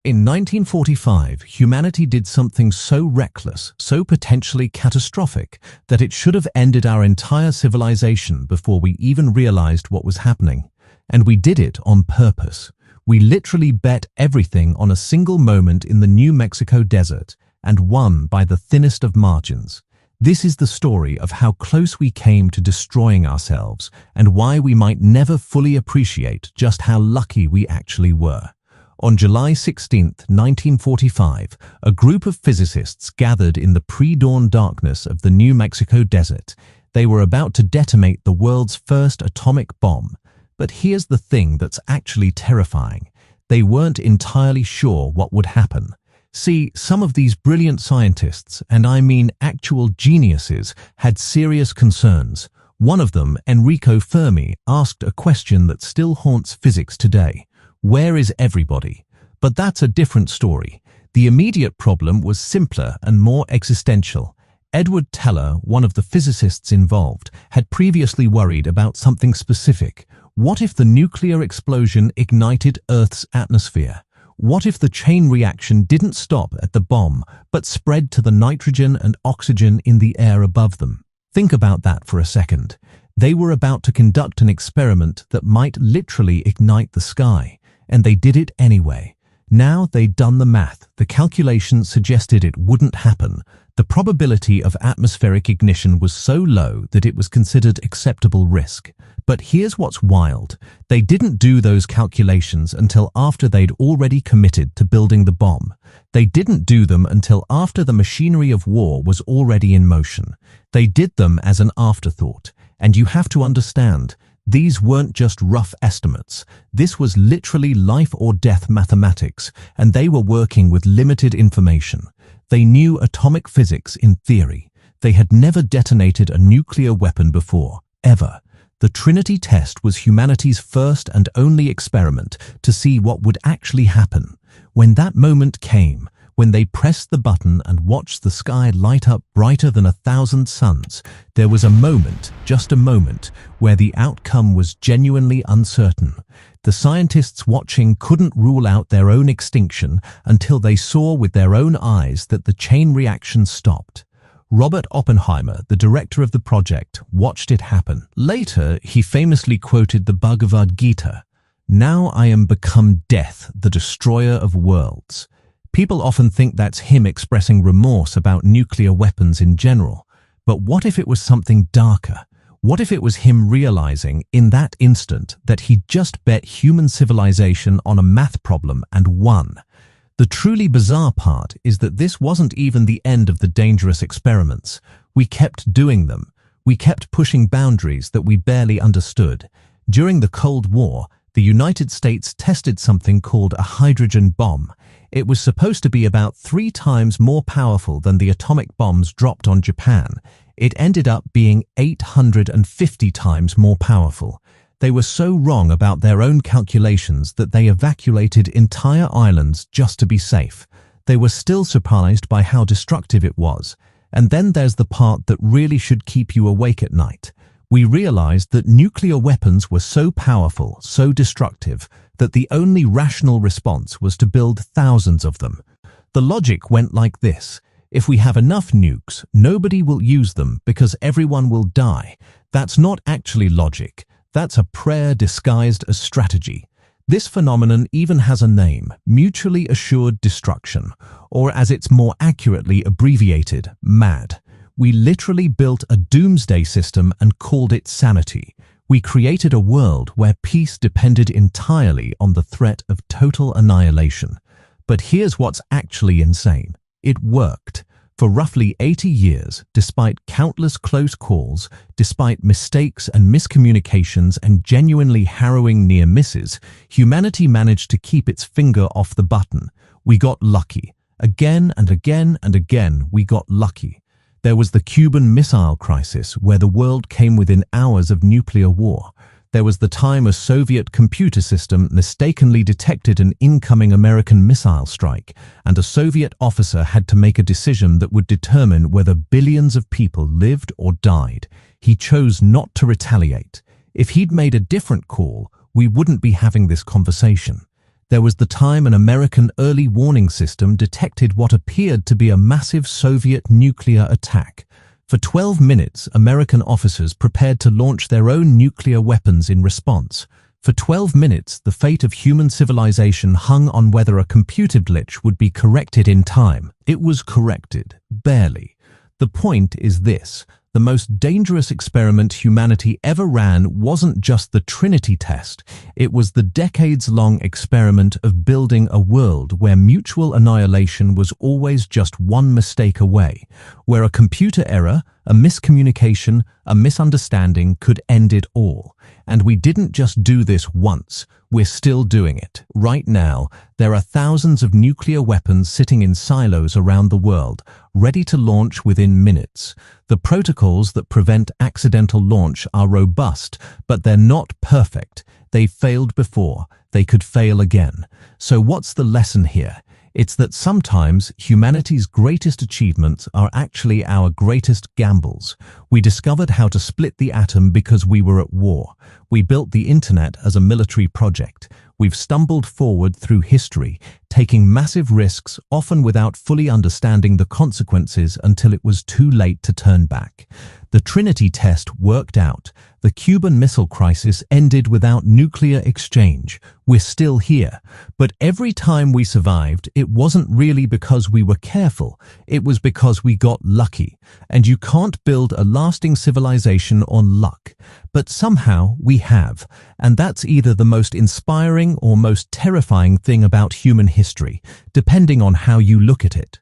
In 1945, humanity did something so reckless, so potentially catastrophic, that it should have ended our entire civilization before we even realized what was happening. And we did it on purpose. We literally bet everything on a single moment in the New Mexico desert and won by the thinnest of margins. This is the story of how close we came to destroying ourselves and why we might never fully appreciate just how lucky we actually were. On July 16, 1945, a group of physicists gathered in the pre-dawn darkness of the New Mexico desert. They were about to detonate the world's first atomic bomb. But here's the thing that's actually terrifying. They weren't entirely sure what would happen. See, some of these brilliant scientists, and I mean actual geniuses, had serious concerns. One of them, Enrico Fermi, asked a question that still haunts physics today. Where is everybody? But that's a different story. The immediate problem was simpler and more existential. Edward Teller, one of the physicists involved, had previously worried about something specific. What if the nuclear explosion ignited Earth's atmosphere? What if the chain reaction didn't stop at the bomb, but spread to the nitrogen and oxygen in the air above them? Think about that for a second. They were about to conduct an experiment that might literally ignite the sky, and they did it anyway. Now they'd done the math. The calculation suggested it wouldn't happen. The probability of atmospheric ignition was so low that it was considered acceptable risk. But here's what's wild. They didn't do those calculations until after they'd already committed to building the bomb. They didn't do them until after the machinery of war was already in motion. They did them as an afterthought. And you have to understand, these weren't just rough estimates. This was literally life or death mathematics, and they were working with limited information. They knew atomic physics in theory. They had never detonated a nuclear weapon before, ever. The Trinity test was humanity's first and only experiment to see what would actually happen. When that moment came, when they pressed the button and watched the sky light up brighter than 1,000 suns, there was a moment, just a moment, where the outcome was genuinely uncertain. The scientists watching couldn't rule out their own extinction until they saw with their own eyes that the chain reaction stopped. Robert Oppenheimer, the director of the project, watched it happen. Later, he famously quoted the Bhagavad Gita, "Now I am become death, the destroyer of worlds." People often think that's him expressing remorse about nuclear weapons in general. But what if it was something darker? What if it was him realizing in that instant that he'd just bet human civilization on a math problem and won? The truly bizarre part is that this wasn't even the end of the dangerous experiments. We kept doing them. We kept pushing boundaries that we barely understood. During the Cold War, the United States tested something called a hydrogen bomb. It was supposed to be about 3 times more powerful than the atomic bombs dropped on Japan. It ended up being 850 times more powerful. They were so wrong about their own calculations that they evacuated entire islands just to be safe. They were still surprised by how destructive it was. And then there's the part that really should keep you awake at night. We realized that nuclear weapons were so powerful, so destructive, that the only rational response was to build thousands of them. The logic went like this. If we have enough nukes, nobody will use them because everyone will die. That's not actually logic. That's a prayer disguised as strategy. This phenomenon even has a name, mutually assured destruction, or as it's more accurately abbreviated, MAD. We literally built a doomsday system and called it sanity. We created a world where peace depended entirely on the threat of total annihilation. But here's what's actually insane. It worked. For roughly 80 years, despite countless close calls, despite mistakes and miscommunications and genuinely harrowing near misses, humanity managed to keep its finger off the button. We got lucky. Again and again and again, we got lucky. There was the Cuban Missile Crisis, where the world came within hours of nuclear war. There was the time a Soviet computer system mistakenly detected an incoming American missile strike, and a Soviet officer had to make a decision that would determine whether billions of people lived or died. He chose not to retaliate. If he'd made a different call, we wouldn't be having this conversation. There was the time an American early warning system detected what appeared to be a massive Soviet nuclear attack. For 12 minutes, American officers prepared to launch their own nuclear weapons in response. For 12 minutes, the fate of human civilization hung on whether a computer glitch would be corrected in time. It was corrected, barely. The point is this: the most dangerous experiment humanity ever ran wasn't just the Trinity test, it was the decades-long experiment of building a world where mutual annihilation was always just one mistake away, where a computer error, a miscommunication, a misunderstanding could end it all. And we didn't just do this once, we're still doing it. Right now, there are thousands of nuclear weapons sitting in silos around the world, ready to launch within minutes. The protocols that prevent accidental launch are robust, but they're not perfect. They've failed before. They could fail again. So what's the lesson here? It's that sometimes humanity's greatest achievements are actually our greatest gambles. We discovered how to split the atom because we were at war. We built the internet as a military project. We've stumbled forward through history, taking massive risks, often without fully understanding the consequences until it was too late to turn back. The Trinity test worked out. The Cuban Missile Crisis ended without nuclear exchange. We're still here. But every time we survived, it wasn't really because we were careful. It was because we got lucky. And you can't build a lasting civilization on luck. But somehow we have. And that's either the most inspiring or most terrifying thing about human history, depending on how you look at it.